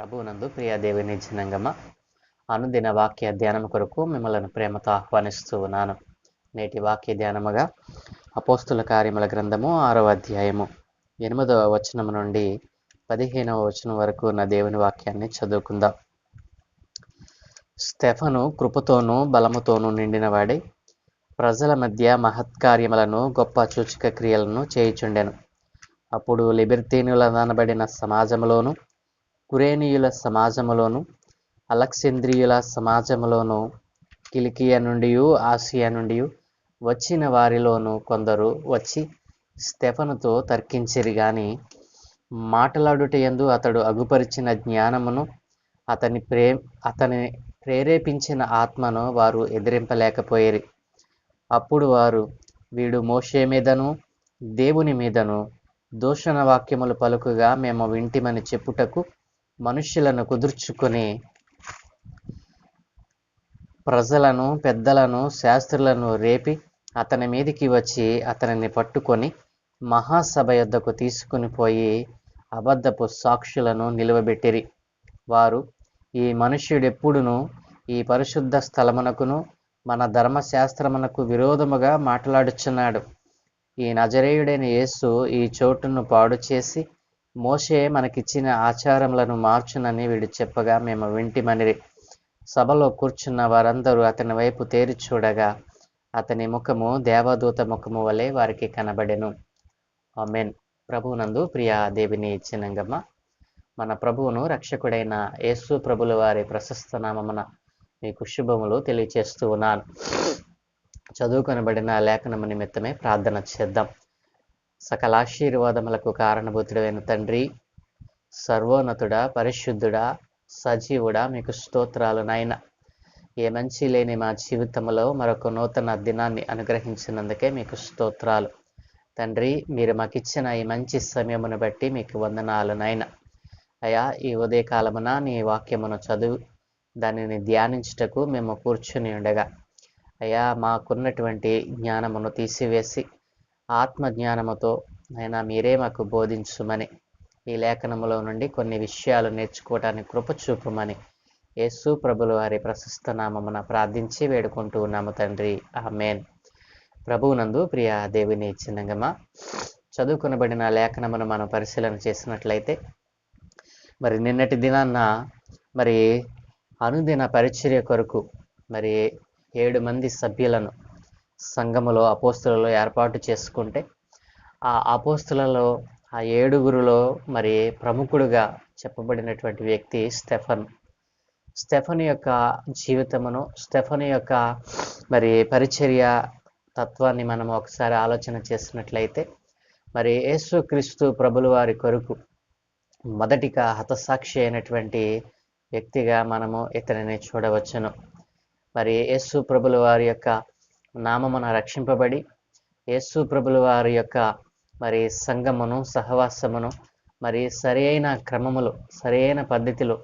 ప్రభువునందు ప్రియ దేవుని జనంగమ అనుదిన వాక్య ధ్యానం కొరకు మిమ్మల్ని ప్రేమతో ఆహ్వానిస్తూ ఉన్నాను. నేటి వాక్య ధ్యానముగా అపోస్తుల కార్యముల గ్రంథము 6వ అధ్యాయము 8వ వచనం నుండి 15వ వచనం వరకు ఉన్న దేవుని వాక్యాన్ని చదువుకుందాం. స్టెఫను కృపతోనూ బలముతోనూ నిండినవాడై ప్రజల మధ్య మహత్కార్యములను గొప్ప సూచక క్రియలను చేయుచుండెను. అప్పుడు లిబెర్తీనులనబడిన సమాజములోను, కురేనీయుల సమాజములోను, అలెక్సాంద్రియుల సమాజములోను, కిలికియ నుండి ఆసియా నుండి వచ్చిన వారిలోను కొందరు వచ్చి స్టెఫనుతో తర్కించిరి గాని మాటలాడుటయందు అతడు అగుపరిచిన జ్ఞానమును అతని ప్రేరేపించిన ఆత్మను వారు ఎదిరింపలేకపోయిరి. అప్పుడు వారు, వీడు మోషే మీదను దేవుని మీదను దూషణ వాక్యములు పలుకుగా మేము వింటిమని చెప్పుటకు మనుష్యులను కుదుర్చుకొని ప్రజలను, పెద్దలను, శాస్త్రులను రేపి అతని మీదికి వచ్చి అతనిని పట్టుకొని మహాసభ యొద్దకు తీసుకుని పోయి అబద్ధపు సాక్షులను నిలువబెట్టిరి. వారు, ఈ మనుష్యుడెప్పుడును ఈ పరిశుద్ధ స్థలమునకును మన ధర్మశాస్త్రమునకు విరోధముగా మాట్లాడుచున్నాడు. ఈ నజరేయుడైన యేసు ఈ చోటును పాడు చేసి మోషే మనకిచ్చిన ఆచారములను మార్చునని వీడు చెప్పగా మేము వింటిమనిరి. సభలో కూర్చున్న వారందరూ అతని వైపు తేరి చూడగా అతని ముఖము దేవదూత ముఖము వలె వారికి కనబడెను. ఆమేన్. ప్రభువునందు ప్రియ దేవుని జనంగమ, మన ప్రభువును రక్షకుడైన యేసు ప్రభుల వారి ప్రశస్త నామమున మీకు శుభములు తెలియచేస్తూ ఉన్నాను. చదువుకొనబడిన లేఖనము నిమిత్తమే ప్రార్థన చేద్దాం. సకల ఆశీర్వాదములకు కారణభూతుడైన తండ్రి, సర్వోన్నతుడా, పరిశుద్ధుడా, సజీవుడా, మీకు స్తోత్రాలు నాయన. ఏ మంచి లేని మా జీవితంలో మరొక నూతన దినాన్ని అనుగ్రహించినందుకే మీకు స్తోత్రాలు తండ్రి. మీరు మాకిచ్చిన ఈ మంచి సమయమును బట్టి మీకు వందనాలు నాయన. అయా, ఈ ఉదయకాలమున నీ వాక్యమును చదువు దానిని ధ్యానించుటకు మేము కూర్చుని ఉండగా అయా, మాకున్నటువంటి జ్ఞానమును తీసివేసి ఆత్మ జ్ఞానముతో అయినా మీరే మాకు బోధించుమని, ఈ లేఖనములో నుండి కొన్ని విషయాలు నేర్చుకోవటానికి కృప చూపమని యేసు ప్రభుల వారి ప్రశస్త నామమున ప్రార్థించి వేడుకుంటూ ఉన్నాము తండ్రి. ఆమేన్. ప్రభువునందు ప్రియ దేవుని చిన్నంగమ, చదువుకొనబడిన లేఖనమును మనం పరిశీలన చేసినట్లయితే మరి నిన్నటి దినాన్న మరి అనుదిన పరిచర్య కొరకు మరి 7 మంది సభ్యులను సంఘములో అపోస్తులలో ఏర్పాటు చేసుకుంటే ఆ అపోస్తులలో ఆ 7గురులో మరి ప్రముఖుడుగా చెప్పబడినటువంటి వ్యక్తి స్టెఫను. స్టెఫను యొక్క జీవితమును, స్టెఫను యొక్క మరి పరిచర్య తత్వాన్ని మనం ఒకసారి ఆలోచన చేసినట్లయితే మరి యేసుక్రీస్తు ప్రభుల వారి కొరకు మొదటిగా హతసాక్షి అయినటువంటి వ్యక్తిగా మనము ఇతనిని చూడవచ్చును. మరి యేసు ప్రభుల వారి యొక్క నామమున రక్షింపబడి యేసు ప్రభుల వారి యొక్క మరి సంఘమును, సహవాసమును మరి సరైన క్రమములు, సరైన పద్ధతిలో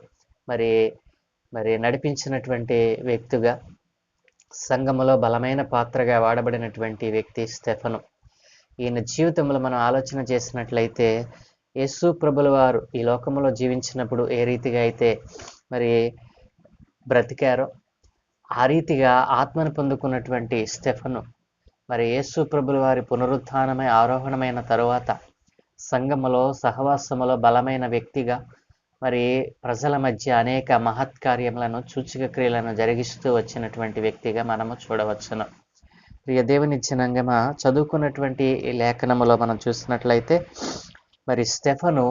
మరి నడిపించినటువంటి వ్యక్తిగా, సంఘములో బలమైన పాత్రగా వాడబడినటువంటి వ్యక్తి స్టెఫను. ఈయన జీవితంలో మనం ఆలోచన చేసినట్లయితే యేసు ప్రభుల వారు ఈ లోకంలో జీవించినప్పుడు ఏ రీతిగా అయితే మరి బ్రతికారో ఆ రీతిగా ఆత్మను పొందుకున్నటువంటి స్టెఫను మరి యేసు ప్రభుల వారి పునరుత్థానమై ఆరోహణమైన తరువాత సంఘములో, సహవాసములో బలమైన వ్యక్తిగా మరి ప్రజల మధ్య అనేక మహత్కార్యములను, సూచక క్రియలను జరిగిస్తూ వచ్చినటువంటి వ్యక్తిగా మనము చూడవచ్చును. ప్రియ దేవుని జనాంగమ, చదువుకున్నటువంటి ఈ లేఖనములో మనం చూసినట్లయితే మరి స్టెఫను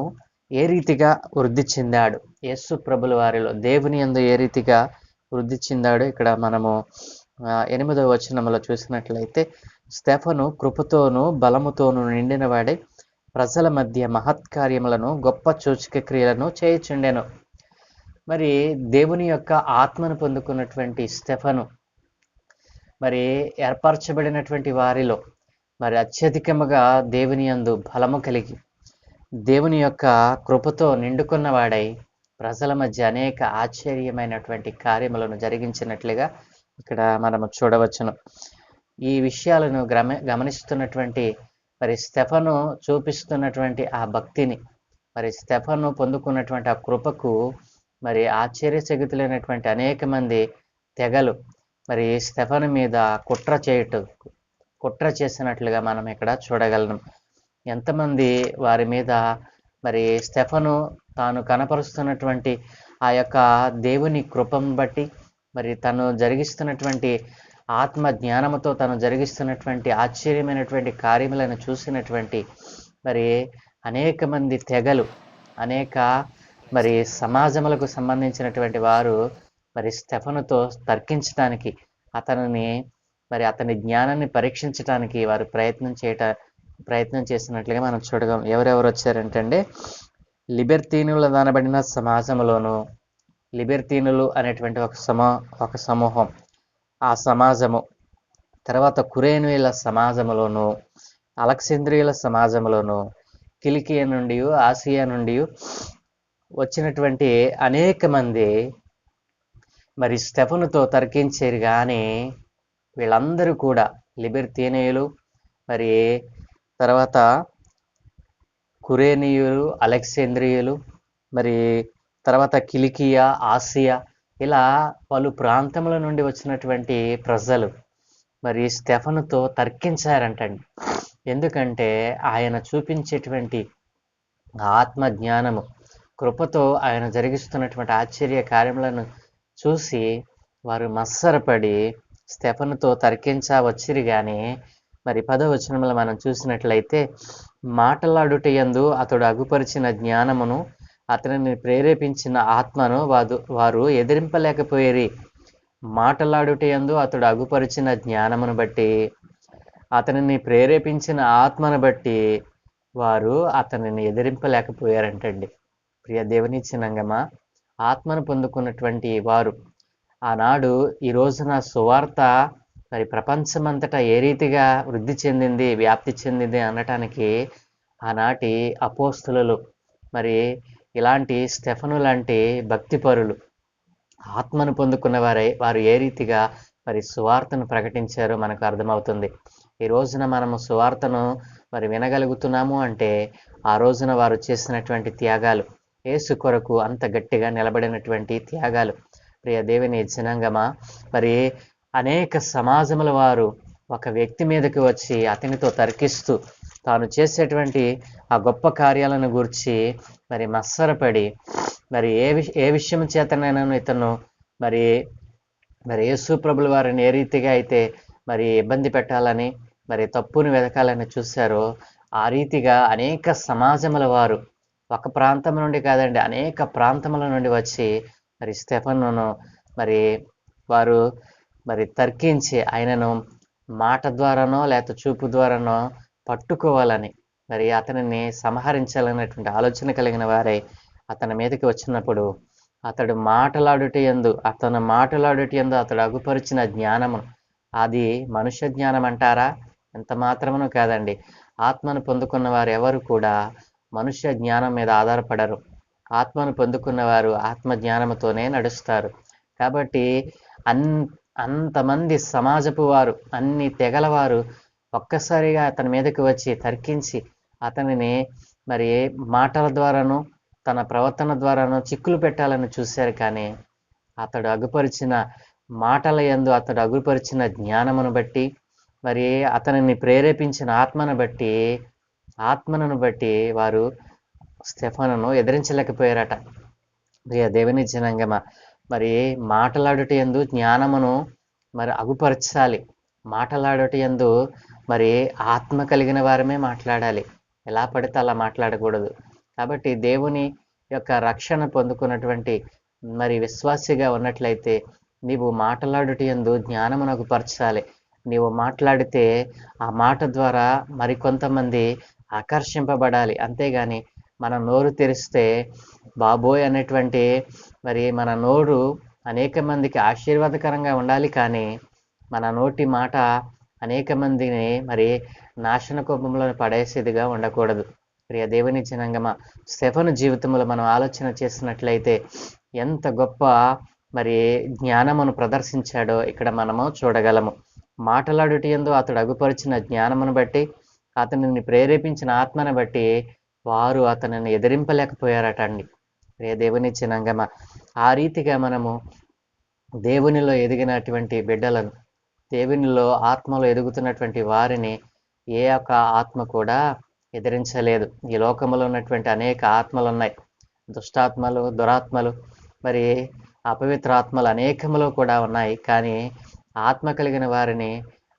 ఏ రీతిగా వృద్ధి చెందాడు, యేసు ప్రభుల వారిలో దేవుని యందు ఏ రీతిగా వృద్ధి చెందాడు ఇక్కడ మనము 8వ వచనములో చూసినట్లయితే స్టెఫను కృపతోనూ బలముతోనూ నిండినవాడై ప్రజల మధ్య మహత్కార్యములను గొప్ప సూచక క్రియలను చేయుచుండెను. మరి దేవుని యొక్క ఆత్మను పొందుకున్నటువంటి స్టెఫను మరి ఏర్పరచబడినటువంటి వారిలో మరి అత్యధికముగా దేవుని యందు బలము కలిగి దేవుని యొక్క కృపతో నిండుకున్నవాడై ప్రజల మధ్య అనేక ఆశ్చర్యమైనటువంటి కార్యములను జరిగించినట్లుగా ఇక్కడ మనము చూడవచ్చును. ఈ విషయాలను గమనిస్తున్నటువంటి మరి స్టెఫను చూపిస్తున్నటువంటి ఆ భక్తిని, మరి స్టెఫను పొందుకున్నటువంటి ఆ కృపకు మరి ఆశ్చర్యచకితులైనటువంటి అనేక మంది తెగలు మరి స్టెఫను మీద కుట్ర చేసినట్లుగా మనం ఇక్కడ చూడగలం. ఎంతమంది వారి మీద మరి స్టెఫను తాను కనపరుస్తున్నటువంటి ఆ యొక్క దేవుని కృపను బట్టి మరి తను జరిగిస్తున్నటువంటి ఆత్మ జ్ఞానముతో తను జరిగిస్తున్నటువంటి ఆశ్చర్యమైనటువంటి కార్యములను చూసినటువంటి మరి అనేక మంది తెగలు, అనేక మరి సమాజములకు సంబంధించినటువంటి వారు మరి స్టెఫనుతో తర్కించడానికి, అతని జ్ఞానాన్ని పరీక్షించడానికి వారు ప్రయత్నం చేసినట్లుగా మనం చూడగలం. ఎవరెవరు వచ్చారంటే లిబెర్తీనులు అనబడిన సమాజంలోను, లిబెర్తీనులు అనేటువంటి ఒక సమూహం, ఆ సమాజము తర్వాత కురేనీయుల సమాజములోను, అలెగ్జాంద్రియుల సమాజంలోను, కిలికియా నుండి ఆసియా నుండి వచ్చినటువంటి అనేక మంది మరి స్టెఫనుతో తర్కించారు. కానీ వీళ్ళందరూ కూడా లిబెర్తీనీయులు, మరి తర్వాత కురేనీయులు, అలెగ్జాంద్రియులు, మరి తర్వాత కిలికియా, ఆసియా, ఇలా పలు ప్రాంతముల నుండి వచ్చినటువంటి ప్రజలు మరి స్టెఫనుతో తర్కించారంటండి. ఎందుకంటే ఆయన చూపించేటువంటి ఆత్మ జ్ఞానము, కృపతో ఆయన జరిగిస్తున్నటువంటి ఆశ్చర్య కార్యములను చూసి వారు మత్సరపడి స్టెఫనుతో తర్కించవచ్చిరి. కానీ మరి 10వ వచనంలో మనం చూసినట్లయితే, మాటలాడుటయందు అతడు అగుపరిచిన జ్ఞానమును, అతనిని ప్రేరేపించిన ఆత్మను వారు ఎదిరింపలేకపోయేరి. మాటలాడుటయందు అతడు అగుపరిచిన జ్ఞానమును బట్టి, అతనిని ప్రేరేపించిన ఆత్మను బట్టి వారు అతనిని ఎదిరింపలేకపోయారంటండి. ప్రియ దేవుని చిన్నంగమా, ఆత్మను పొందుకున్నటువంటి వారు ఆనాడు ఈ రోజున సువార్త మరి ప్రపంచమంతటా ఏ రీతిగా వృద్ధి చెందింది, వ్యాప్తి చెందింది అనటానికి ఆనాటి అపోస్తులు, మరి ఇలాంటి స్టెఫను లాంటి భక్తిపరులు, ఆత్మను పొందుకున్న వారు ఏ రీతిగా మరి సువార్తను ప్రకటించారో మనకు అర్థమవుతుంది. ఈ రోజున మనము సువార్తను మరి వినగలుగుతున్నాము అంటే ఆ రోజున వారు చేసినటువంటి త్యాగాలు, యేసు కొరకు అంత గట్టిగా నిలబడినటువంటి త్యాగాలు. ప్రియ దేవుని జనాంగమా, మరి అనేక సమాజముల వారు ఒక వ్యక్తి మీదకి వచ్చి అతనితో తర్కిస్తూ తాను చేసేటువంటి ఆ గొప్ప కార్యాలను గూర్చి మరి మత్సరపడి, మరి ఏ విషయం చేతనైనా ఇతను మరి యేసు ప్రభుల వారిని ఏ రీతిగా అయితే మరి ఇబ్బంది పెట్టాలని, మరి తప్పును వెతకాలని చూశారో ఆ రీతిగా అనేక సమాజముల వారు ఒక ప్రాంతం నుండి కాదండి, అనేక ప్రాంతముల నుండి వచ్చి మరి స్టెఫనును మరి వారు మరి తర్కించి ఆయనను మాట ద్వారానో లేక చూపు ద్వారానో పట్టుకోవాలని, మరి అతనిని సంహరించాలనేటువంటి ఆలోచన కలిగిన వారే అతని మీదకి వచ్చినప్పుడు అతడు మాటలాడుటయందు అతడు అగుపరిచిన జ్ఞానము, అది మనుష్య జ్ఞానం అంటారా? ఎంత మాత్రమును కాదండి. ఆత్మను పొందుకున్న వారు ఎవరు కూడా మనుష్య జ్ఞానం మీద ఆధారపడరు. ఆత్మను పొందుకున్న వారు ఆత్మ జ్ఞానముతోనే నడుస్తారు. కాబట్టి అంతమంది సమాజపు వారు, అన్ని తెగల వారు ఒక్కసారిగా అతని మీదకి వచ్చి తర్కించి అతనిని మరి మాటల ద్వారాను తన ప్రవర్తన ద్వారాను చిక్కులు పెట్టాలని చూశారు. కానీ అతడు అగుపరిచిన మాటల యందు అతడు అగుపరిచిన జ్ఞానమును బట్టి, మరి అతనిని ప్రేరేపించిన ఆత్మను బట్టి వారు స్టెఫనును ఎదిరించలేకపోయారట. ప్రియ దేవుని జనాంగమా, మరి మాటలాడుట యందు జ్ఞానమును మరి అగుపరచాలి. మాటలాడుట యందు మరి ఆత్మ కలిగిన వారమే మాట్లాడాలి, ఎలా పడితే అలా మాట్లాడకూడదు. కాబట్టి దేవుని యొక్క రక్షణ పొందుకున్నటువంటి మరి విశ్వాసిగా ఉన్నట్లయితే నీవు మాటలాడుట యందు జ్ఞానమును అగుపరచాలి. నీవు మాట్లాడితే ఆ మాట ద్వారా మరి కొంతమంది ఆకర్షింపబడాలి. అంతేగాని మన నోరు తెరిస్తే బాబోయ్ అనేటువంటి మరి మన నోరు అనేక మందికి ఆశీర్వాదకరంగా ఉండాలి. కానీ మన నోటి మాట అనేక మందిని మరి నాశన కోపంలో పడేసేదిగా ఉండకూడదు. ప్రియ దేవుని జనాంగమా, స్టెఫను జీవితంలో మనం ఆలోచన చేసినట్లయితే ఎంత గొప్ప మరి జ్ఞానమును ప్రదర్శించాడో ఇక్కడ మనము చూడగలము. మాటలాడుట యందు అతడు అగుపరిచిన జ్ఞానమును బట్టి, అతనిని ప్రేరేపించిన ఆత్మను బట్టి వారు అతనిని ఎదిరింపలేకపోయారట అండి. దేవుని జనాంగమా, ఆ రీతిగా మనము దేవునిలో ఎదిగినటువంటి బిడ్డలను, దేవునిలో ఆత్మలో ఎదుగుతున్నటువంటి వారిని ఏ ఒక్క ఆత్మ కూడా ఎదిరించలేదు. ఈ లోకంలో ఉన్నటువంటి అనేక ఆత్మలు ఉన్నాయి, దుష్టాత్మలు, దురాత్మలు, మరి అపవిత్ర ఆత్మలు అనేకములు కూడా ఉన్నాయి. కానీ ఆత్మ కలిగిన వారిని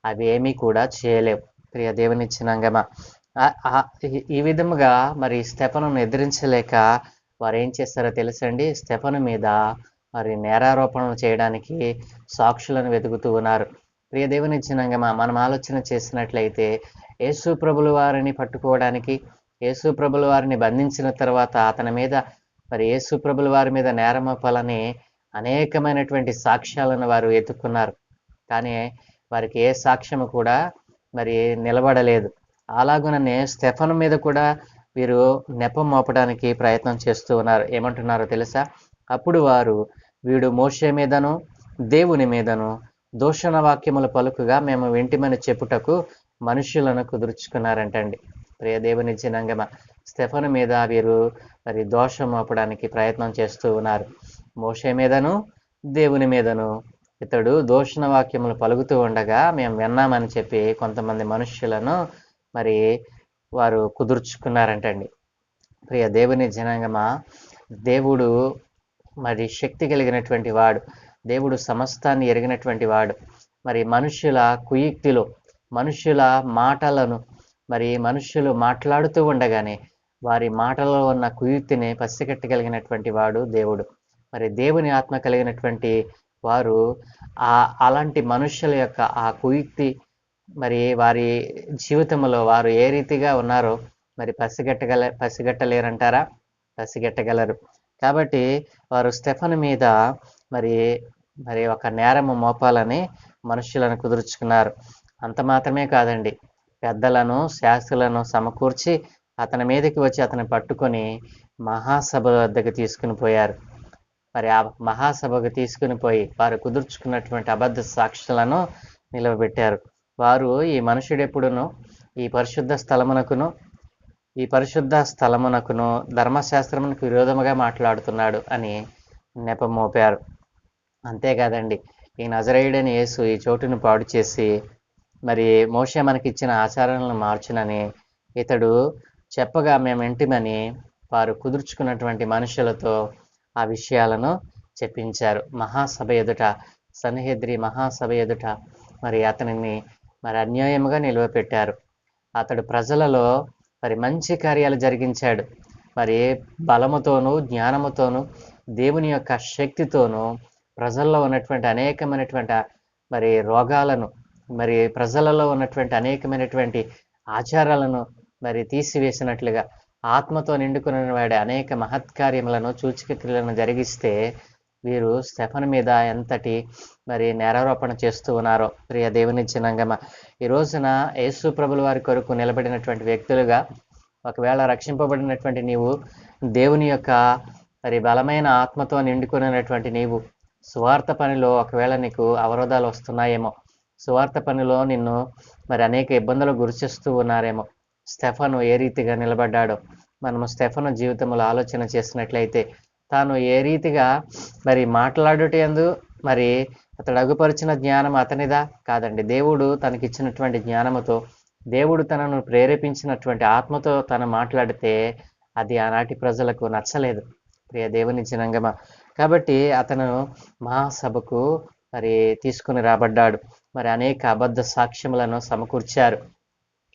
అవి ఏమీ కూడా చేయలేవు. దేవుని జనాంగమా, ఈ విధముగా మరి స్తెఫనును ఎదిరించలేక వారు ఏం చేస్తారో తెలుసండి? స్తెఫను మీద మరి నేరారోపణలు చేయడానికి సాక్షులను వెతుకుతూ ఉన్నారు. దేవుని జనాంగమా, మనం ఆలోచన చేసినట్లయితే యేసు ప్రభుల వారిని పట్టుకోవడానికి, యేసు ప్రభుల వారిని బంధించిన తర్వాత అతని మీద మరి యేసు ప్రభుల వారి మీద నేరమోపాలని అనేకమైనటువంటి సాక్ష్యాలను వారు ఎత్తుకున్నారు. కానీ వారికి ఏ సాక్ష్యము కూడా మరి నిలబడలేదు. అలాగుననే స్తెఫను మీద కూడా వీరు నెపం మోపడానికి ప్రయత్నం చేస్తూ ఉన్నారు. ఏమంటున్నారో తెలుసా? అప్పుడు వారు, వీడు మోషే మీదను దేవుని మీదను దూషణ వాక్యముల పలుకుగా మేము వింటిమని చెప్పుటకు మనుష్యులను కుదుర్చుకున్నారంటండి. దేవుని జనాంగమా, స్తెఫను మీద వీరు మరి దోషం మోపడానికి ప్రయత్నం చేస్తూ ఉన్నారు. మోషే మీదను దేవుని మీదను ఇతడు దూషణ వాక్యములు పలుకుతూ ఉండగా మేము విన్నామని చెప్పి కొంతమంది మనుష్యులను మరి వారు కుదుర్చుకున్నారంటండి. దేవుని జనాంగమా, దేవుడు మరి శక్తి కలిగినటువంటి వాడు, దేవుడు సమస్తాన్ని ఎరిగినటువంటి వాడు. మరి మనుష్యుల కుయుక్తిలో, మనుష్యుల మాటలను మరి మనుష్యులు మాట్లాడుతూ ఉండగానే వారి మాటలో ఉన్న కుయుక్తిని పసిగట్టగలిగినటువంటి వాడు దేవుడు. మరి దేవుని ఆత్మ కలిగినటువంటి వారు అలాంటి మనుష్యుల యొక్క ఆ కుయుక్తి మరి వారి జీవితంలో వారు ఏ రీతిగా ఉన్నారో మరి పసిగట్టలేరంటారా? పసిగట్టగలరు. కాబట్టి వారు స్తెఫను మీద మరి మరి ఒక నేరము మోపాలని మనుష్యులను కుదుర్చుకున్నారు. అంత మాత్రమే కాదండి, పెద్దలను, శాస్త్రులను సమకూర్చి అతని మీదకి వచ్చి అతన్ని పట్టుకొని మహాసభ వద్దకు తీసుకుని పోయారు. మరి ఆ మహాసభకు తీసుకుని పోయి వారు కుదుర్చుకున్నటువంటి అబద్ధ సాక్షులను నిలవబెట్టారు. వారు ఈ మనుషుడెప్పుడును ఈ పరిశుద్ధ స్థలమునకును ధర్మశాస్త్రమునకు విరోధముగా మాట్లాడుతున్నాడు అని నెపం మోపారు. అంతేకాదండి, ఈ నజరేయుడైన యేసు ఈ చోటును పాడు చేసి మరి మోషే మనకిచ్చిన ఆచారాలను మార్చునని ఇతడు చెప్పగా మేము వింటిమని వారు కుదుర్చుకున్నటువంటి మనుషులతో ఆ విషయాలను చెప్పించారు. మహాసభ ఎదుట, సన్హెద్రి మహాసభ ఎదుట మరి అతనిని మరి అన్యాయముగా నిలువపెట్టారు. అతడు ప్రజలలో మరి మంచి కార్యాలు జరిగించాడు. మరి బలముతోనూ, జ్ఞానముతోనూ, దేవుని యొక్క శక్తితోనూ ప్రజల్లో ఉన్నటువంటి అనేకమైనటువంటి మరి రోగాలను, మరి ప్రజలలో ఉన్నటువంటి అనేకమైనటువంటి ఆచారాలను మరి తీసివేసినట్లుగా ఆత్మతో నిండుకున్న వాడి అనేక మహత్కార్యములను, సూచక్రియలను జరిగిస్తే వీరు స్తెఫను మీద ఎంతటి మరి నేరారోపణ చేస్తూ ఉన్నారో. దేవుని జనాంగమా, ఈ రోజున యేసు ప్రభుల వారి కొరకు నిలబడినటువంటి వ్యక్తులుగా, ఒకవేళ రక్షింపబడినటువంటి నీవు, దేవుని యొక్క మరి బలమైన ఆత్మతో నిండుకున్నటువంటి నీవు సువార్త పనిలో ఒకవేళ నీకు అవరోధాలు వస్తున్నాయేమో, సువార్త పనిలో నిన్ను మరి అనేక ఇబ్బందులు గురిచేస్తూ ఉన్నారేమో. స్తెఫను ఏ రీతిగా నిలబడ్డాడో మనము స్తెఫను జీవితంలో ఆలోచన చేసినట్లయితే తాను ఏ రీతిగా మరి మాట్లాడుటయందు మరి అతడు అగుపరిచిన జ్ఞానం అతనిదా? కాదండి. దేవుడు తనకిచ్చినటువంటి జ్ఞానముతో, దేవుడు తనను ప్రేరేపించినటువంటి ఆత్మతో తను మాట్లాడితే అది ఆనాటి ప్రజలకు నచ్చలేదు. దేవుని జనాంగమా, కాబట్టి అతను మహాసభకు మరి తీసుకుని రాబడ్డాడు. మరి అనేక అబద్ధ సాక్ష్యములను సమకూర్చారు.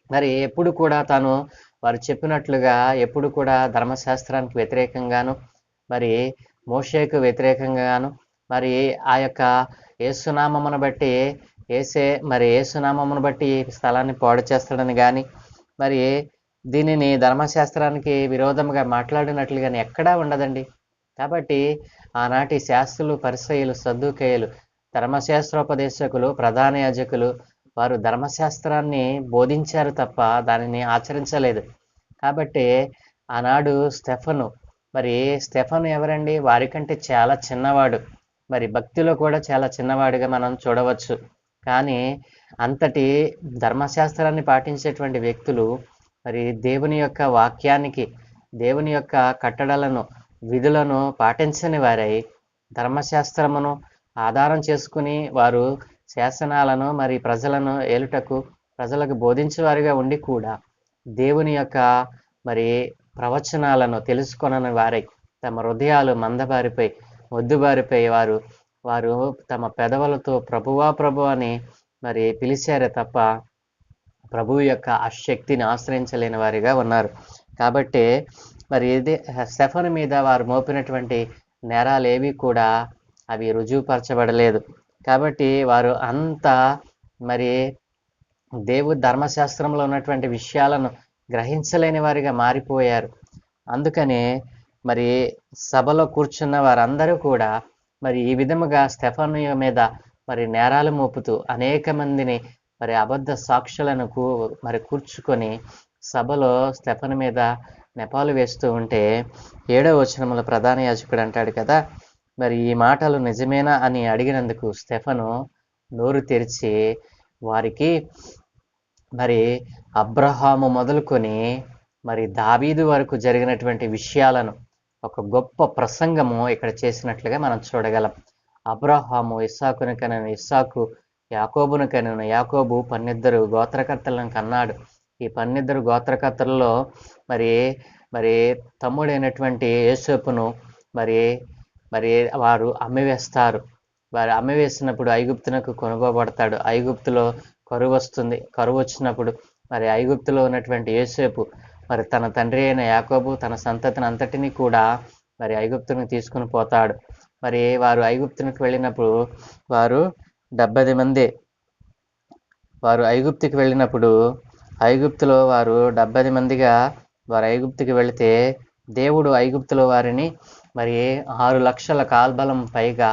మరి ఎప్పుడు కూడా తాను వారు చెప్పినట్లుగా ఎప్పుడు కూడా ధర్మశాస్త్రానికి వ్యతిరేకంగాను, మరి మోషేకు వ్యతిరేకంగాను, మరి ఆ యొక్క యేసునామమును బట్టి యేసునామమును బట్టి ఈ స్థలాన్ని పాడు చేస్తాడని కానీ, మరి దీనిని ధర్మశాస్త్రానికి విరోధంగా మాట్లాడినట్లుగాని ఎక్కడా ఉండదండి. కాబట్టి ఆనాటి శాస్త్రులు, పరిసయ్యులు, సద్దూకయ్యులు, ధర్మశాస్త్రోపదేశకులు, ప్రధాన యాజకులు వారు ధర్మశాస్త్రాన్ని బోధించారు తప్ప దానిని ఆచరించలేదు. కాబట్టి ఆనాడు స్తెఫను ఎవరండి? వారికంటే చాలా చిన్నవాడు, మరి భక్తిలో కూడా చాలా చిన్నవాడిగా మనం చూడవచ్చు. కానీ అంతటి ధర్మశాస్త్రాన్ని పాటించేటువంటి వ్యక్తులు మరి దేవుని యొక్క వాక్యానికి, దేవుని యొక్క కట్టడలను విధులను పాటించని వారై ధర్మశాస్త్రమును ఆధారం చేసుకుని వారు శాసనాలను మరి ప్రజలను ఏలుటకు ప్రజలకు బోధించేవారిగా ఉండి కూడా దేవుని యొక్క మరి ప్రవచనాలను తెలుసుకొనని వారై తమ హృదయాలు మందబారిపై మొద్దుబారిపై వారు వారు తమ పెదవులతో ప్రభువా ప్రభు అని మరి పిలిచారే తప్ప ప్రభువు యొక్క ఆ శక్తిని ఆశ్రయించలేని వారిగా ఉన్నారు. కాబట్టి మరి ఇది స్టెఫను మీద వారు మోపినటువంటి నేరాలు ఏవి కూడా అవి రుజువుపరచబడలేదు. కాబట్టి వారు అంత మరి దేవుడి ధర్మశాస్త్రంలో ఉన్నటువంటి విషయాలను గ్రహించలేని వారిగా మారిపోయారు. అందుకనే మరి సభలో కూర్చున్న వారందరూ కూడా మరి ఈ విధముగా స్టెఫను మీద మరి నేరాలు మోపుతూ అనేక మందిని మరి అబద్ధ సాక్షులను మరి కూర్చుకొని సభలో స్టెఫను మీద నెపాలు వేస్తూ ఉంటే 7వ వచనములో ప్రధాన యాజకుడు అంటాడు కదా, మరి ఈ మాటలు నిజమేనా అని అడిగినందుకు స్టెఫను నోరు తెరిచి వారికి మరి అబ్రహాము మొదలుకొని మరి దావీదు వరకు జరిగినటువంటి విషయాలను ఒక గొప్ప ప్రసంగము ఇక్కడ చేసినట్లుగా మనం చూడగలం. అబ్రహాము ఇస్సాకును కనెను, ఇస్సాకు యాకోబును కనెను, యాకోబు 12 గోత్రకర్తలను కన్నాడు. ఈ 12 గోత్రకర్తలలో మరి మరి తమ్ముడైనటువంటి యోసేపును మరి మరి వారు అమ్మివేస్తారు. వారు అమ్మివేసినప్పుడు ఐగుప్తునకు కొనుగోబడతాడు. ఐగుప్తులో కరువు వస్తుంది. కరువు వచ్చినప్పుడు మరి ఐగుప్తులో ఉన్నటువంటి యోసేపు మరి తన తండ్రి అయిన యాకోబు తన సంతతిని అంతటినీ కూడా మరి ఐగుప్తునికి తీసుకుని పోతాడు. మరి వారు ఐగుప్తునికి వెళ్ళినప్పుడు వారు 70 మంది వారు ఐగుప్తుకి వెళ్ళినప్పుడు ఐగుప్తులో వారు 70 మందిగా వారు ఐగుప్తుకి వెళితే దేవుడు ఐగుప్తులో వారిని మరి 6 లక్షల కాల్బలం పైగా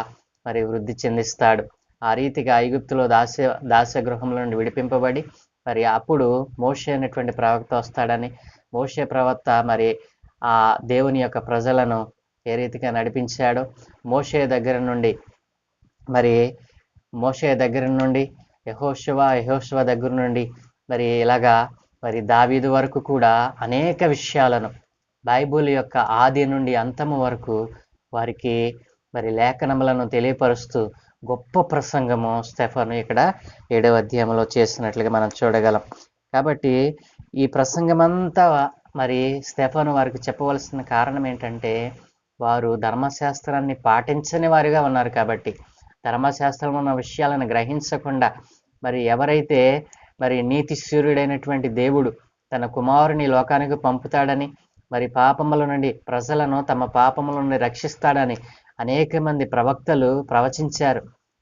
మరి వృద్ధి చెందిస్తాడు. ఆ రీతిగా ఐగుప్తులో దాస్య గృహంలో నుండి విడిపింపబడి మరి అప్పుడు మోషే అనేటువంటి ప్రవక్త వస్తాడని, మోషే ప్రవక్త మరి ఆ దేవుని యొక్క ప్రజలను ఏ రీతిగా నడిపించాడో మోషే దగ్గర నుండి యెహోషువ దగ్గర నుండి మరి ఇలాగా మరి దావీదు వరకు కూడా అనేక విషయాలను బైబిల్ యొక్క ఆది నుండి అంతము వరకు వారికి మరి లేఖనములను తెలియపరుస్తూ గొప్ప ప్రసంగము స్టెఫను ఇక్కడ 7వ అధ్యాయంలో చేసినట్లుగా మనం చూడగలం. కాబట్టి ఈ ప్రసంగమంతా మరి స్టెఫను వారికి చెప్పవలసిన కారణం ఏంటంటే వారు ధర్మశాస్త్రాన్ని పాటించని వారిగా ఉన్నారు. కాబట్టి ధర్మశాస్త్రం ఉన్న విషయాలను గ్రహించకుండా మరి ఎవరైతే మరి నీతి సూర్యుడైనటువంటి దేవుడు తన కుమారుని లోకానికి పంపుతాడని మరి పాపముల నుండి ప్రజలను తమ పాపముల నుండి రక్షిస్తాడని అనేక మంది ప్రవక్తలు ప్రవచించారు.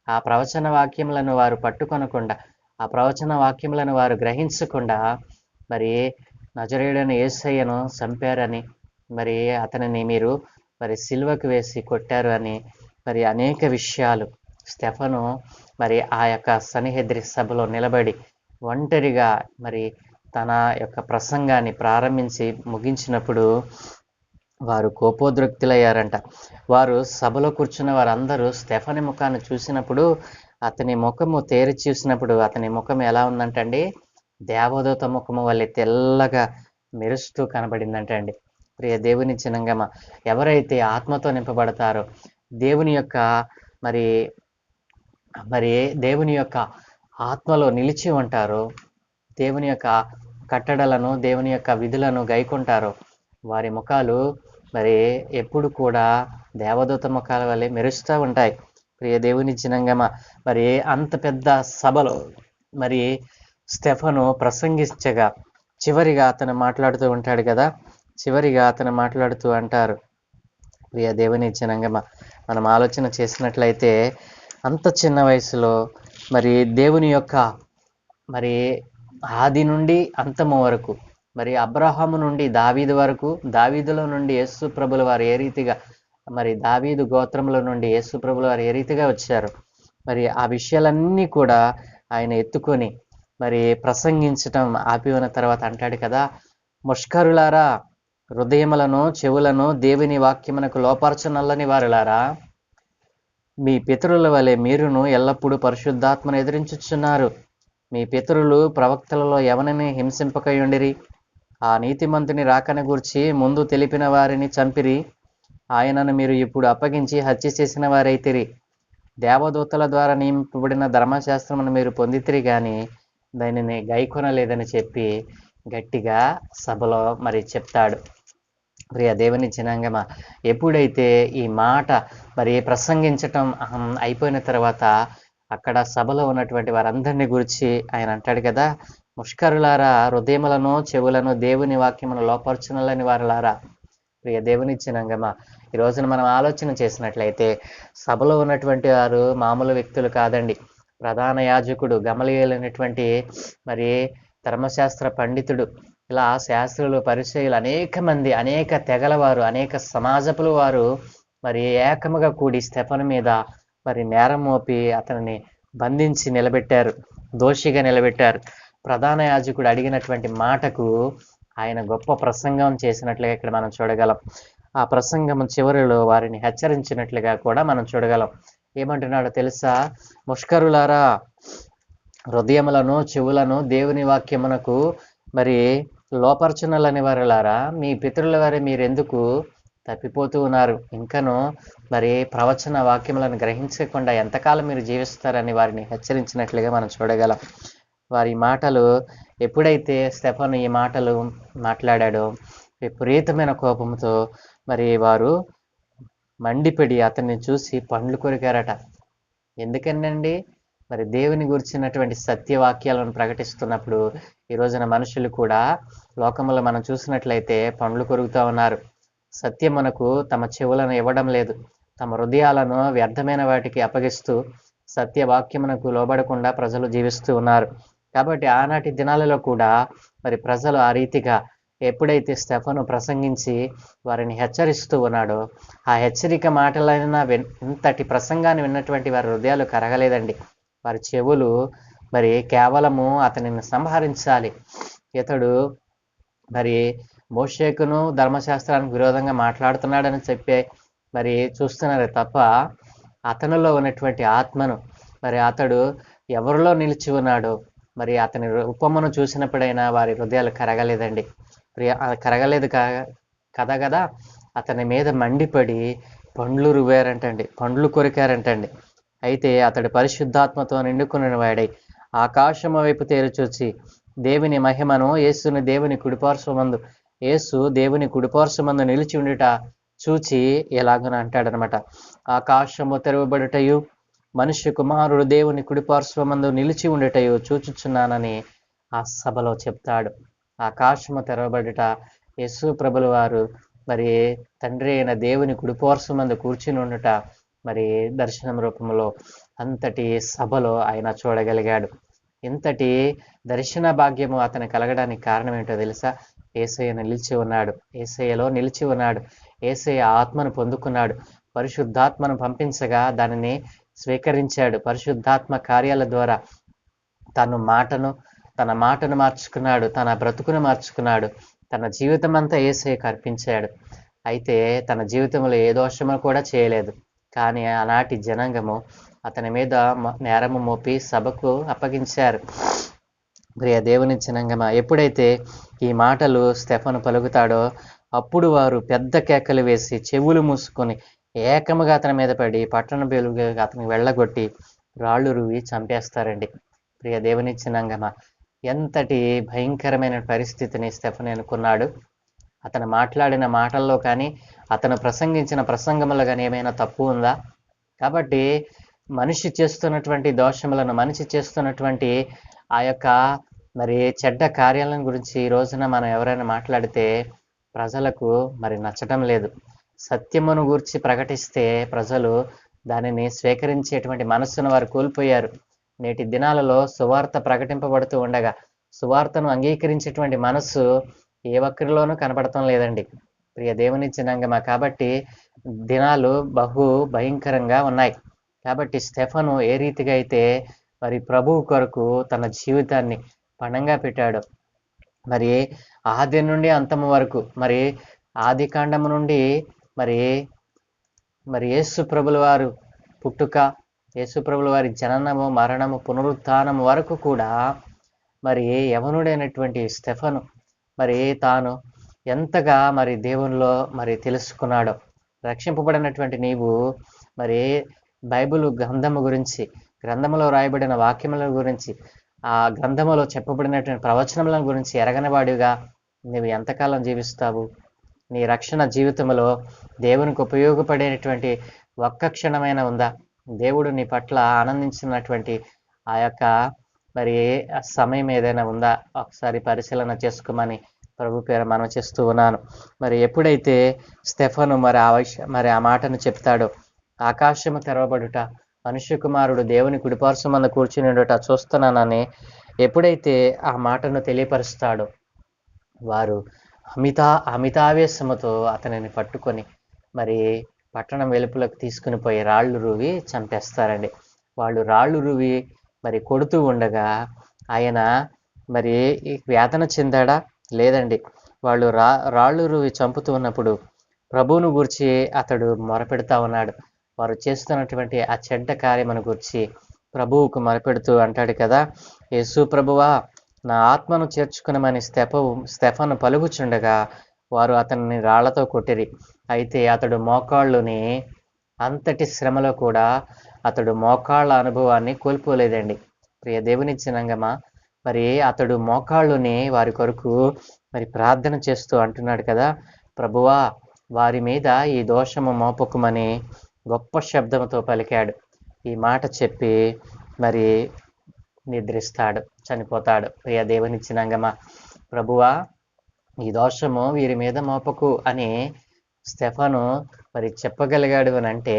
ఆ ప్రవచన వాక్యములను వారు పట్టుకొనకుండా ఆ ప్రవచన వాక్యములను వారు గ్రహించకుండా మరి నజరేయుడైన యేసయ్యను చంపారని మరి అతనిని మీరు మరి సిలువకు వేసి కొట్టారు అని మరి అనేక విషయాలు స్టెఫను మరి ఆ యొక్క సన్నిహెద్రి సభలో నిలబడి ఒంటరిగా మరి తన యొక్క ప్రసంగాన్ని ప్రారంభించి ముగించినప్పుడు వారు కోపోద్రిక్తులయ్యారంట. వారు సభలో కూర్చున్న వారందరూ స్టెఫను ముఖాన్ని చూసినప్పుడు అతని ముఖము తేరి చూసినప్పుడు అతని ముఖం ఎలా ఉందంటండి, దేవదూత ముఖము వల్లే తెల్లగా మెరుస్తూ కనబడిందంటండి. ప్రియ దేవుని జనాంగమా, ఎవరైతే ఆత్మతో నింపబడతారో దేవుని యొక్క మరి మరి దేవుని యొక్క ఆత్మలో నిలిచి ఉంటారో, దేవుని యొక్క కట్టడలను దేవుని యొక్క విధులను గైకుంటారో వారి ముఖాలు మరి ఎప్పుడు కూడా దేవదూత ముఖాల వల్లే మెరుస్తూ ఉంటాయి. ప్రియ దేవుని జనాంగమా, మరి అంత పెద్ద సభలో మరి స్టెఫను ప్రసంగించగా చివరిగా అతను మాట్లాడుతూ ఉంటాడు కదా, చివరిగా అతను మాట్లాడుతూ అంటారు. ప్రియ దేవుని జనాంగమా, మనం ఆలోచన చేసినట్లయితే అంత చిన్న వయసులో మరి దేవుని యొక్క మరి ఆది నుండి అంతము వరకు మరి అబ్రహాము నుండి దావీదు వరకు, దావీదులో నుండి యేసు ప్రభుల వారు ఏ రీతిగా మరి దావీదు గోత్రంలో నుండి యేసు ప్రభుల వారు ఏ రీతిగా వచ్చారు మరి ఆ విషయాలన్నీ కూడా ఆయన ఎత్తుకొని మరి ప్రసంగించటం ఆపి ఉన్న తర్వాత అంటాడు కదా, ముష్కరులారా, హృదయములను చెవులను దేవుని వాక్యమునకు లోపరచనల్లని వారులారా, మీ పితరుల వలె మీరును ఎల్లప్పుడూ పరిశుద్ధాత్మను ఎదిరించుచున్నారు. మీ పితరులు ప్రవక్తలలో ఎవరిని హింసింపకయుండిరి. ఆ నీతిమంతుని రాకను గూర్చి ముందు తెలిపిన వారిని చంపిరి. ఆయనను మీరు ఇప్పుడు అప్పగించి హత్య చేసిన వారైతిరి. దేవదూతల ద్వారా నియమింపబడిన ధర్మశాస్త్రమును మీరు పొందితిరి గాని దానిని గైకొనలేదని చెప్పి గట్టిగా సభలో మరి చెప్తాడు. ప్రియ దేవుని జనాంగమా, ఎప్పుడైతే ఈ మాట మరి ప్రసంగించటం అయిపోయిన తర్వాత అక్కడ సభలో ఉన్నటువంటి వారందరినీ గురించి ఆయన అంటాడు కదా, ముష్కరులారా, హృదయములను చెవులను దేవుని వాక్యమును లోపర్చునలని వారులారా. ప్రియ దేవుని జనాంగమా, ఈ రోజున మనం ఆలోచన చేసినట్లయితే సభలో ఉన్నటువంటి వారు మామూలు వ్యక్తులు కాదండి. ప్రధాన యాజకుడు గమలీయేలు అనేటువంటి మరి ధర్మశాస్త్ర పండితుడు, ఇలా శాస్త్రులు, పరిచయులు, అనేక మంది, అనేక తెగల వారు, అనేక సమాజపుల వారు మరి ఏకముగా కూడి స్టెఫను మీద మరి నేరం మోపి అతనిని బంధించి నిలబెట్టారు, దోషిగా నిలబెట్టారు. ప్రధాన యాజకుడు అడిగినటువంటి మాటకు ఆయన గొప్ప ప్రసంగం చేసినట్లుగా ఇక్కడ మనం చూడగలం. ఆ ప్రసంగం చివరిలో వారిని హెచ్చరించినట్లుగా కూడా మనం చూడగలం. ఏమంటున్నాడో తెలుసా? ముష్కరులారా, హృదయములను చెవులను దేవుని వాక్యమునకు మరి లోపర్చునలని వారులారా, మీ పితరుల వారి మీరెందుకు తప్పిపోతూ ఉన్నారు? ఇంకను మరి ప్రవచన వాక్యములను గ్రహించకుండా ఎంతకాలం మీరు జీవిస్తారని వారిని హెచ్చరించినట్లుగా మనం చూడగలం. వారి మాటలు, ఎప్పుడైతే స్టెఫను ఈ మాటలు మాట్లాడాడో విపరీతమైన కోపంతో మరి వారు మండిపడి అతన్ని చూసి పండ్లు కొరికారట. ఎందుకనండి? మరి దేవుని గురించినటువంటి సత్యవాక్యాలను ప్రకటిస్తున్నప్పుడు ఈ రోజున మనుషులు కూడా లోకములో మనం చూసినట్లయితే పండ్లు కొరుకుతూ ఉన్నారు. సత్యమునకు తమ చెవులను ఇవ్వడం లేదు, తమ హృదయాలను వ్యర్థమైన వాటికి అప్పగిస్తూ సత్యవాక్యమునకు లోబడకుండా ప్రజలు జీవిస్తూ ఉన్నారు. కాబట్టి ఆనాటి దినాలలో కూడా మరి ప్రజలు ఆ రీతిగా ఎప్పుడైతే స్టెఫను ప్రసంగించి వారిని హెచ్చరిస్తూ ఉన్నాడో, ఆ హెచ్చరిక మాటలైన ఇంతటి ప్రసంగాన్ని విన్నటువంటి వారి హృదయాలు కరగలేదండి. వారి చెవులు మరి కేవలము అతనిని సంహరించాలి, ఇతడు మరి మోషేకును ధర్మశాస్త్రానికి విరోధంగా మాట్లాడుతున్నాడని చెప్పే మరి చూస్తున్నారు తప్ప అతనిలో ఉన్నటువంటి ఆత్మను, మరి అతడు ఎవరిలో నిలిచి ఉన్నాడో మరి అతని రూపమును చూసినప్పుడైనా వారి హృదయాలు కరగలేదండి. కరగలేదు కదా. అతని మీద మండిపడి పండ్లు రువ్వారంటండి, పండ్లు కొరికారంటండి. అయితే అతడు పరిశుద్ధాత్మతో నిండుకున్న వాడై ఆకాశము వైపు తేరుచూచి దేవుని మహిమను, యేసు దేవుని కుడిపార్శ్వమందు నిలిచి ఉండుట చూచి ఎలాగని అంటాడనమాట. ఆకాశము తెరవబడుటయు మనుష్య కుమారుడు దేవుని కుడిపార్శ్వమందు నిలిచి ఉండటయు చూచుచున్నానని ఆ సభలో చెప్తాడు. ఆకాశము తెరవబడుట, యేసు ప్రభుల వారు మరి తండ్రి అయిన దేవుని కుడిపార్శ్వమందు కూర్చుని ఉండుట మరి దర్శనం రూపంలో అంతటి సభలో ఆయన చూడగలిగాడు. ఇంతటి దర్శన భాగ్యము అతను కలగడానికి కారణం ఏంటో తెలుసా? యేసయ్య నిలిచి ఉన్నాడు, యేసయ్యలో నిలిచి ఉన్నాడు, యేసయ్య ఆత్మను పొందుకున్నాడు, పరిశుద్ధాత్మను పంపించగా దానిని స్వీకరించాడు. పరిశుద్ధాత్మ కార్యాల ద్వారా తన మాటను మార్చుకున్నాడు, తన బ్రతుకును మార్చుకున్నాడు, తన జీవితం అంతా యేసయ్యకు అర్పించాడు. అయితే తన జీవితంలో ఏ దోషము కూడా చేయలేదు. కానీ ఆనాటి జనాంగము అతని మీద నేరము మోపి సభకు అప్పగించారు. ప్రియ దేవుని జనాంగమా, ఎప్పుడైతే ఈ మాటలు స్టెఫను పలుకుతాడో అప్పుడు వారు పెద్ద కేకలు వేసి చెవులు మూసుకొని ఏకముగా అతని మీద పడి పట్టణ బెలుగు అతనికి వెళ్ళగొట్టి రాళ్ళు రువి చంపేస్తారండి. ప్రియ దేవుని జనాంగమా, ఎంతటి భయంకరమైన పరిస్థితిని స్టెఫను ఎన్నుకున్నాడు. అతను మాట్లాడిన మాటల్లో కానీ అతను ప్రసంగించిన ప్రసంగములో కానీ ఏమైనా తప్పు ఉందా? కాబట్టి మనిషి చేస్తున్నటువంటి దోషములను, మనిషి చేస్తున్నటువంటి ఆ యొక్క మరి చెడ్డ కార్యాలను గురించి ఈ రోజున మనం ఎవరైనా మాట్లాడితే ప్రజలకు మరి నచ్చటం లేదు. సత్యమును గురించి ప్రకటిస్తే ప్రజలు దానిని స్వీకరించేటువంటి మనస్సును వారు కోల్పోయారు. నేటి దినాలలో సువార్త ప్రకటింపబడుతూ ఉండగా సువార్తను అంగీకరించేటువంటి మనస్సు ఏ ఒక్కరిలోనూ కనపడటం లేదండి. ప్రియ దేవుని జనాంగమా, కాబట్టి దినాలు బహు భయంకరంగా ఉన్నాయి. కాబట్టి స్టెఫను ఏ రీతిగా అయితే మరి ప్రభువు కొరకు తన జీవితాన్ని పణంగా పెట్టాడు, మరి ఆది నుండి అంతము వరకు, మరి ఆది కాండము నుండి మరి యేసు ప్రభుల వారు పుట్టుక, యేసు ప్రభుల వారి జననము, మరణము, పునరుత్థానము వరకు కూడా మరి యవనుడైనటువంటి స్టెఫను మరి తాను ఎంతగా మరి దేవునిలో మరి తెలుసుకున్నాడో, రక్షింపబడినటువంటి నీవు మరి బైబిల్ గ్రంథములో రాయబడిన వాక్యముల గురించి, ఆ గ్రంథములో చెప్పబడినటువంటి ప్రవచనముల గురించి ఎరగని వాడిగా నువ్వు ఎంతకాలం జీవిస్తావు? నీ రక్షణ జీవితంలో దేవునికి ఉపయోగపడేటువంటి ఒక్క క్షణమైన ఉందా? దేవుడు నీ పట్ల ఆనందించినటువంటి ఆ యొక్క మరి సమయం ఏదైనా ఉందా? ఒకసారి పరిశీలన చేసుకోమని ప్రభు పేరు మనం చేస్తూ ఉన్నాను. మరి ఎప్పుడైతే స్టెఫను మరి ఆ మాటను చెప్తాడో, ఆకాశము తెరవబడుట, మనుష్య కుమారుడు దేవుని కుడిపార్శ్వమందు కూర్చుని ఉండుట చూస్తున్నానని ఎప్పుడైతే ఆ మాటను తెలియపరుస్తాడో, వారు అమితావేశముతో అతనిని పట్టుకొని మరి పట్టణం వెలుపులకు తీసుకుని పోయి రాళ్ళు రువి చంపేస్తారండి. వాళ్ళు రాళ్ళు రువి మరి కొడుతూ ఉండగా ఆయన మరి వేదన చెందాడా? లేదండి. వాళ్ళు రాళ్ళు రువి చంపుతూ ఉన్నప్పుడు ప్రభువును గూర్చి అతడు మొరపెడతా ఉన్నాడు. వారు చేస్తున్నటువంటి ఆ చెడ్డ కార్యమును గూర్చి ప్రభువుకు మొరపెడుతూ అంటాడు కదా, యేసు ప్రభువా, నా ఆత్మను చేర్చుకునమని స్టెఫను పలుకుచుండగా వారు అతన్ని రాళ్లతో కొట్టిరి. అయితే అతడు మోకాళ్ళుని అంతటి శ్రమలో కూడా అతడు మోకాళ్ళ అనుభవాన్ని కోల్పోలేదండి. ప్రియ దేవుని జనాంగమా, మరి అతడు మోకాళ్ళుని వారి కొరకు మరి ప్రార్థన చేస్తూ అంటున్నాడు కదా, ప్రభువా, వారి మీద ఈ దోషము మోపకుమని గొప్ప శబ్దంతో పలికాడు. ఈ మాట చెప్పి మరి నిద్రిస్తాడు, చనిపోతాడు. ప్రియ దేవుని జనాంగమా, ప్రభువా, ఈ దోషము వీరి మీద మోపకు అని స్టెఫను మరి చెప్పగలిగాడు అని అంటే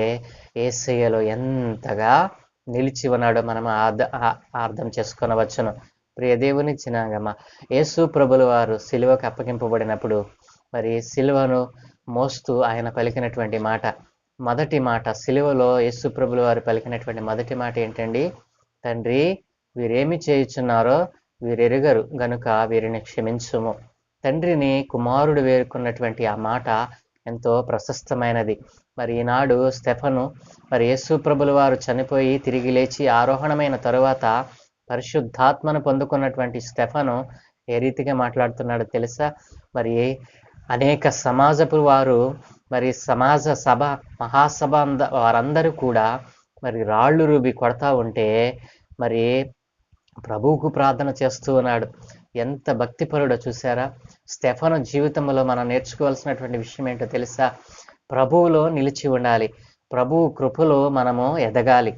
యేసయ్యలో ఎంతగా నిలిచి ఉన్నాడో మనం అర్థం చేసుకొనవచ్చును. ప్రియ దేవుని జనాంగమా, యేసు ప్రభుల వారు సిలువకు అప్పగింపబడినప్పుడు మరి సిలువను మోస్తూ ఆయన పలికినటువంటి మాట, మొదటి మాట, సిలువలో యేసు ప్రభుల వారు పలికినటువంటి మొదటి మాట ఏంటండి? తండ్రి, వీరేమి చేయుచున్నారో వీరెరుగరు గనుక వీరిని క్షమించుము. తండ్రిని కుమారుడు వేరుకున్నటువంటి ఆ మాట ఎంతో ప్రశస్తమైనది. మరి ఈనాడు స్టెఫను మరి యేసు ప్రభుల వారు చనిపోయి తిరిగి లేచి ఆరోహణమైన తరువాత పరిశుద్ధాత్మను పొందుకున్నటువంటి స్టెఫను ఏ రీతిగా మాట్లాడుతున్నాడో తెలుసా? మరి అనేక సమాజపు వారు, మరి సమాజ సభ, మహాసభ వారందరూ కూడా మరి రాళ్ళు రుబి కొడతా ఉంటే మరి ప్రభువుకు ప్రార్థన చేస్తూ ఉన్నాడు. ఎంత భక్తిపరుడో చూసారా? స్టెఫను జీవితంలో మనం నేర్చుకోవాల్సినటువంటి విషయం ఏంటో తెలుసా? ప్రభువులో నిలిచి ఉండాలి. ప్రభువు కృపలో మనము ఎదగాలి.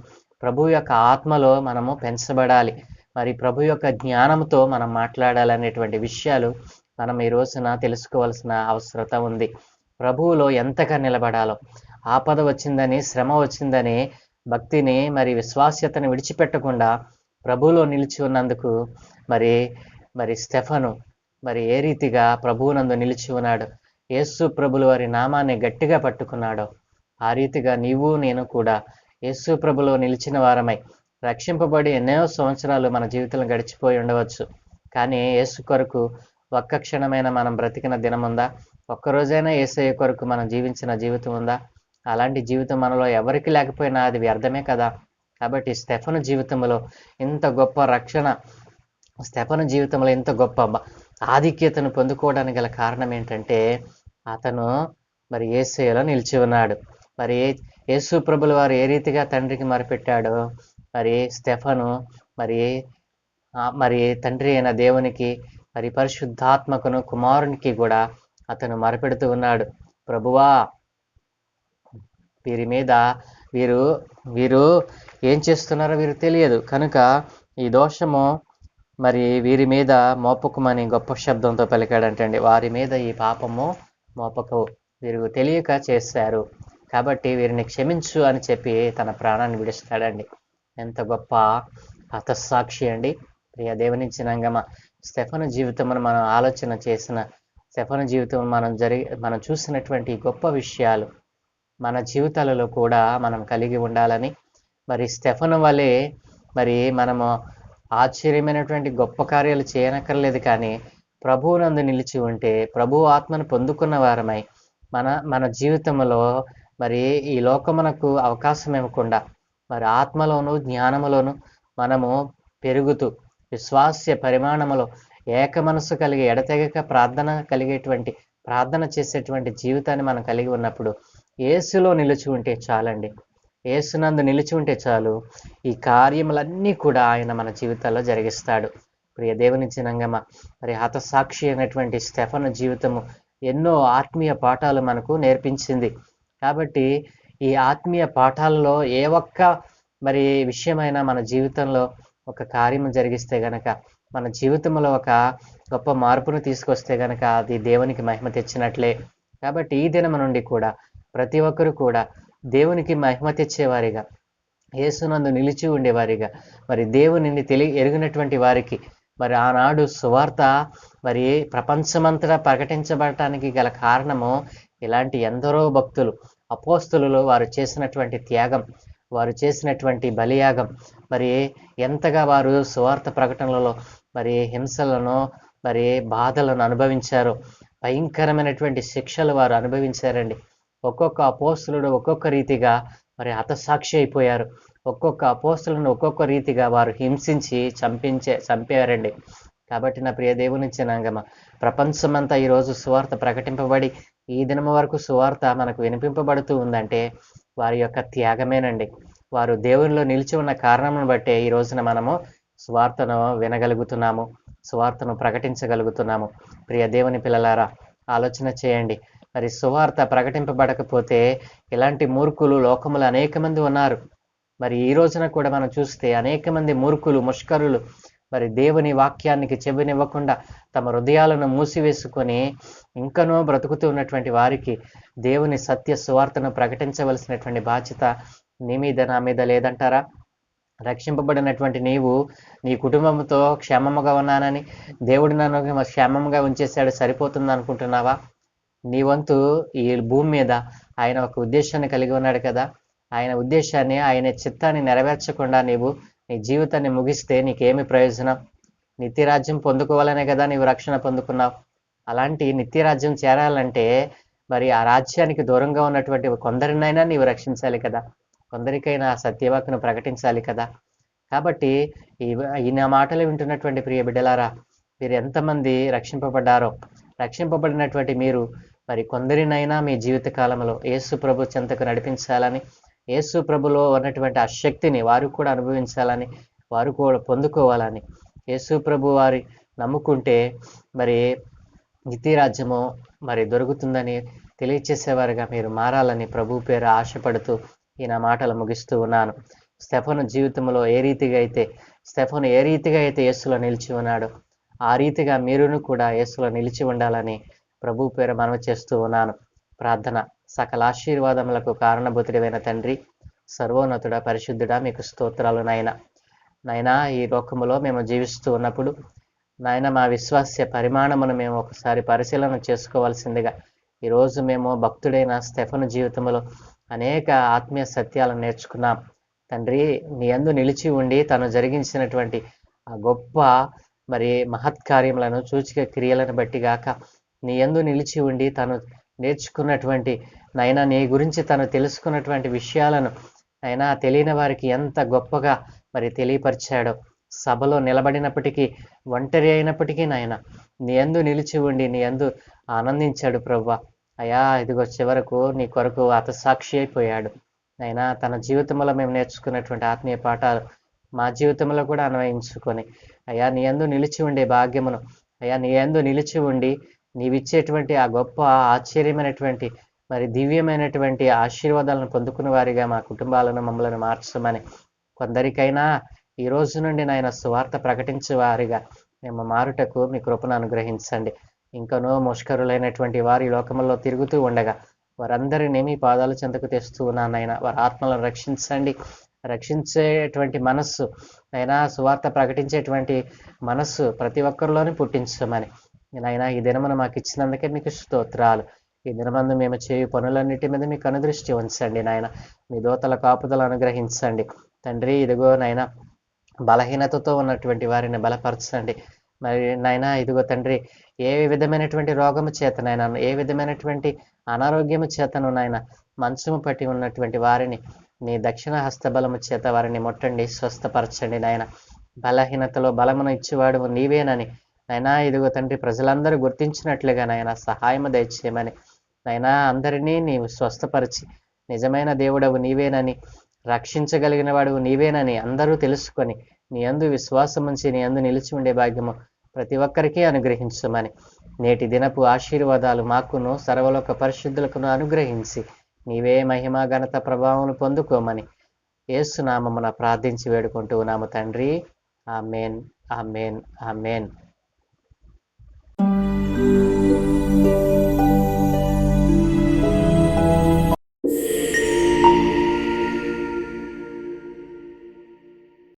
ప్రభు యొక్క ఆత్మలో మనము పెంచబడాలి. మరి ప్రభు యొక్క జ్ఞానంతో మనం మాట్లాడాలనేటువంటి విషయాలు మనం ఈ రోజున తెలుసుకోవాల్సిన అవసరత ఉంది. ప్రభువులో ఎంతగా నిలబడాలో, ఆపద వచ్చిందని, శ్రమ వచ్చిందని భక్తిని మరి విశ్వాస్యతను విడిచిపెట్టకుండా ప్రభువులో నిలిచి ఉన్నందుకు మరి స్టెఫను మరి ఏ రీతిగా ప్రభువునందు నిలిచి ఉన్నాడు, యేసు ప్రభుల వారి నామాన్ని గట్టిగా పట్టుకున్నాడో ఆ రీతిగా నీవు నేను కూడా యేసు ప్రభులో నిలిచిన వారమై రక్షింపబడి ఎన్నో సంవత్సరాలు మన జీవితంలో గడిచిపోయి ఉండవచ్చు. కానీ యేసు కొరకు ఒక్క క్షణమైన మనం బ్రతికిన దినం ఉందా? ఒక్కరోజైనా యేసయ్య కొరకు మనం జీవించిన జీవితం ఉందా? అలాంటి జీవితం మనలో ఎవరికి లేకపోయినా అది వ్యర్థమే కదా. కాబట్టి స్టెఫను జీవితంలో ఇంత గొప్ప రక్షణ, స్టెఫను జీవితంలో ఇంత గొప్ప ఆధిక్యతను పొందుకోవడానికి గల కారణం ఏంటంటే అతను మరి యేసయ్యలో నిలిచి ఉన్నాడు. మరి యేసు ప్రభుల వారు ఏ రీతిగా తండ్రికి మొరపెట్టాడో మరి స్టెఫను మరి తండ్రి అయిన దేవునికి మరి పరిశుద్ధాత్మకును కుమారునికి కూడా అతను మొరపెడుతూ ఉన్నాడు. ప్రభువా, వీరి మీద వీరు ఏం చేస్తున్నారో వీరు తెలియదు కనుక ఈ దోషము మరి వీరి మీద మోపకుమని గొప్ప శబ్దంతో పలికాడంటండి. వారి మీద ఈ పాపము మోపకు, వీరు తెలియక చేశారు కాబట్టి వీరిని క్షమించు అని చెప్పి తన ప్రాణాన్ని విడుస్తాడండి. ఎంత గొప్ప హతసాక్షి అండి. ప్రియ దేవుని జనాంగమా, స్టెఫను జీవితమును మనం ఆలోచన చేసిన, స్టెఫను జీవితం మనం చూసినటువంటి గొప్ప విషయాలు మన జీవితాలలో కూడా మనం కలిగి ఉండాలని, మరి స్టెఫను వలె మరి మనము ఆశ్చర్యమైనటువంటి గొప్ప కార్యాలు చేయనక్కర్లేదు, కానీ ప్రభువునందు నిలిచి ఉంటే ప్రభు ఆత్మను పొందుకున్న వారమై మన జీవితంలో మరి ఈ లోకమునకు అవకాశం ఇవ్వకుండా మరి ఆత్మలోను జ్ఞానములోను మనము పెరుగుతూ విశ్వాస్య పరిమాణములో ఏక మనసు కలిగి ఎడతెగక ప్రార్థన చేసేటువంటి జీవితాన్ని మనం కలిగి ఉన్నప్పుడు యేసులో నిలిచి ఉంటే చాలండి. యేసునందు నిలిచి ఉంటే చాలు. ఈ కార్యములన్నీ కూడా ఆయన మన జీవితాల్లో జరిగిస్తాడు. ప్రియ దేవుని జనాంగమా, మరి హతసాక్షి అయినటువంటి స్టెఫను జీవితము ఎన్నో ఆత్మీయ పాఠాలు మనకు నేర్పించింది. కాబట్టి ఈ ఆత్మీయ పాఠాలలో ఏ ఒక్క మరి విషయమైనా మన జీవితంలో ఒక కార్యము జరిగిస్తే గనక, మన జీవితంలో ఒక గొప్ప మార్పును తీసుకొస్తే గనక అది దేవునికి మహిమ తెచ్చినట్లే. కాబట్టి ఈ దినము నుండి కూడా ప్రతి ఒక్కరు కూడా దేవునికి మహిమ తెచ్చేవారిగా, యేసునందు నిలిచి ఉండేవారిగా, మరి దేవునిని ఎరిగినటువంటి వారికి మరి ఆనాడు సువార్త మరి ప్రపంచమంతటా ప్రకటించబడటానికి గల కారణము ఇలాంటి ఎందరో భక్తులు, అపోస్తలులు వారు చేసినటువంటి త్యాగం, వారు చేసినటువంటి బలియాగం, మరి ఎంతగా వారు సువార్త ప్రకటనలలో మరి హింసలను మరి బాధలను అనుభవించారో, భయంకరమైనటువంటి శిక్షలు వారు అనుభవించారండి. ఒక్కొక్క అపోస్తలుడు ఒక్కొక్క రీతిగా మరి హతసాక్షి అయిపోయారు. ఒక్కొక్క అపోస్తలులను ఒక్కొక్క రీతిగా వారు హింసించి చంపారండి. కాబట్టి నా ప్రియ దేవుని జనాంగమా, ప్రపంచమంతా ఈరోజు సువార్త ప్రకటింపబడి ఈ దినం వరకు సువార్త మనకు వినిపింపబడుతూ ఉందంటే వారి యొక్క త్యాగమేనండి. వారు దేవునిలో నిలిచి ఉన్న కారణమును బట్టే ఈ రోజున మనము సువార్తను వినగలుగుతున్నాము, సువార్తను ప్రకటించగలుగుతున్నాము. ప్రియ దేవుని పిల్లలారా, ఆలోచన చేయండి. మరి సువార్త ప్రకటింపబడకపోతే ఇలాంటి మూర్ఖులు లోకములు అనేక మంది ఉన్నారు. మరి ఈ రోజున కూడా మనం చూస్తే అనేక మంది మూర్ఖులు, ముష్కరులు మరి దేవుని వాక్యానికి చెవినివ్వకుండా తమ హృదయాలను మూసివేసుకొని ఇంకనూ బ్రతుకుతూ ఉన్నటువంటి వారికి దేవుని సత్య సువార్తను ప్రకటించవలసినటువంటి బాధ్యత నీ మీద, నా మీద లేదంటారా? రక్షింపబడినటువంటి నీవు నీ కుటుంబంతో క్షేమముగా ఉన్నానని, దేవుడు నన్ను క్షేమంగా ఉంచేశాడు, సరిపోతుంది అనుకుంటున్నావా? నీ వంతు ఈ భూమి మీద ఆయన ఒక ఉద్దేశాన్ని కలిగి ఉన్నాడు కదా. ఆయన ఉద్దేశాన్ని, ఆయన చిత్తాన్ని నెరవేర్చకుండా నీవు నీ జీవితాన్ని ముగిస్తే నీకేమి ప్రయోజనం? నిత్యరాజ్యం పొందుకోవాలనే కదా నీవు రక్షణ పొందుకున్నావు. అలాంటి నిత్యరాజ్యం చేరాలంటే మరి ఆ రాజ్యానికి దూరంగా ఉన్నటువంటి కొందరినైనా నీవు రక్షించాలి కదా, కొందరికైనా ఆ సత్యవాక్కును ప్రకటించాలి కదా. కాబట్టి ఈ నా మాటలు వింటున్నటువంటి ప్రియ బిడ్డలారా, మీరు ఎంతమంది రక్షింపబడ్డారో, రక్షింపబడినటువంటి మీరు మరి కొందరినైనా మీ జీవిత కాలంలో యేసు ప్రభు చెంతకు నడిపించాలని, యేసు ప్రభులో ఉన్నటువంటి ఆ శక్తిని వారు కూడా అనుభవించాలని, వారు కూడా పొందుకోవాలని, యేసు ప్రభు వారి నమ్ముకుంటే మరి నిత్యరాజ్యము మరి దొరుకుతుందని తెలియచేసేవారుగా మీరు మారాలని ప్రభు పేరు ఆశపడుతూ ఈ నా మాటలు ముగిస్తూ ఉన్నాను. స్టెఫను జీవితంలో ఏ రీతిగా అయితే యేసులో నిలిచి ఉన్నాడో ఆ రీతిగా మీరును కూడా యేసులో నిలిచి ఉండాలని ప్రభు పేరు మనవి చేస్తూ ఉన్నాను. ప్రార్థన. సకల ఆశీర్వాదములకు కారణభూతుడైన తండ్రి, సర్వోన్నతుడా, పరిశుద్ధుడా, మీకు స్తోత్రాలు నాయన. నాయన, ఈ లోకములో మేము జీవిస్తూ ఉన్నప్పుడు నాయన మా విశ్వాస్య పరిమాణమును మేము ఒకసారి పరిశీలన చేసుకోవాల్సిందిగా ఈరోజు మేము భక్తుడైన స్టెఫను జీవితంలో అనేక ఆత్మీయ సత్యాలను నేర్చుకున్నాం. తండ్రి, నీ యందు నిలిచి ఉండి తను జరిగించినటువంటి ఆ గొప్ప మరి మహత్కార్యములను, సూచిక క్రియలను బట్టి గాక నీ యందు నిలిచి ఉండి తను నేర్చుకున్నటువంటి నైనా నీ గురించి తను తెలుసుకున్నటువంటి విషయాలను అయినా తెలియని వారికి ఎంత గొప్పగా మరి తెలియపరిచాడో. సభలో నిలబడినప్పటికీ, ఒంటరి అయినప్పటికీ నాయన నీ యందు నిలిచి ఉండి నీ యందు ఆనందించాడు ప్రభువా. అయా, ఇదిగో చివరకు నీ కొరకు హతసాక్షి అయిపోయాడు. అయినా తన జీవితంలో మేము నేర్చుకున్నటువంటి ఆత్మీయ పాఠాలు మా జీవితంలో కూడా అన్వయించుకొని అయా నీ యందు నిలిచి ఉండే భాగ్యమును, అయా నీ యందు నిలిచి ఉండి నీవిచ్చేటువంటి ఆ గొప్ప ఆశ్చర్యమైనటువంటి మరి దివ్యమైనటువంటి ఆశీర్వాదాలను పొందుకున్న వారిగా మా కుటుంబాలను, మమ్మల్ని మార్చమని, కొందరికైనా ఈ రోజు నుండి నాయన సువార్త ప్రకటించే వారిగా మేము మారుటకు మీ కృపను అనుగ్రహించండి. ఇంకనో ముష్కరులైనటువంటి వారి లోకముల్లో తిరుగుతూ ఉండగా వారందరినీ మీ పాదాల చెంతకు తెస్తూ ఉన్నానైనా వారి ఆత్మలను రక్షించండి. రక్షించేటువంటి మనస్సు అయినా, సువార్త ప్రకటించేటువంటి మనస్సు ప్రతి ఒక్కరిలోని పుట్టించమని నాయనా ఈ దినమును మాకు ఇచ్చినందుకే మీకు స్తోత్రాలు. ఈ దినమందు మేము చేయు పనులన్నిటి మీద మీకు అనుదృష్టి ఉంచండి నాయన. మీ దూతల కాపుదలు అనుగ్రహించండి తండ్రి. ఇదిగో నాయన, బలహీనతతో ఉన్నటువంటి వారిని బలపరచండి. మరి నాయన ఇదిగో తండ్రి, ఏ విధమైనటువంటి రోగము చేతనైనా, ఏ విధమైనటువంటి అనారోగ్యము చేతను నాయన మంచము పట్టి ఉన్నటువంటి వారిని నీ దక్షిణ హస్తబలము చేత వారిని ముట్టండి, స్వస్థపరచండి నాయన. బలహీనతలో బలమును ఇచ్చేవాడు నీవేనని నాయనా ఇదిగో తండ్రి ప్రజలందరూ గుర్తించినట్లుగా నాయన సహాయము దయచేయమని నైనా అందరినీ నీవు స్వస్థపరిచి నిజమైన దేవుడవు నీవేనని, రక్షించగలిగిన వాడువు నీవేనని అందరూ తెలుసుకొని నీ యందు విశ్వాసం ఉంచి నీ యందు నిలిచి ఉండే భాగ్యము ప్రతి ఒక్కరికి అనుగ్రహించమని, నేటి దినపు ఆశీర్వాదాలు మాకును సర్వలోక పరిశుద్ధులకును అనుగ్రహించి నీవే మహిమ ఘనత ప్రభావం పొందుకోమని యేసు నామమున ప్రార్థించి వేడుకుంటూ ఉన్నాము తండ్రి. ఆమేన్, ఆమేన్, ఆమేన్.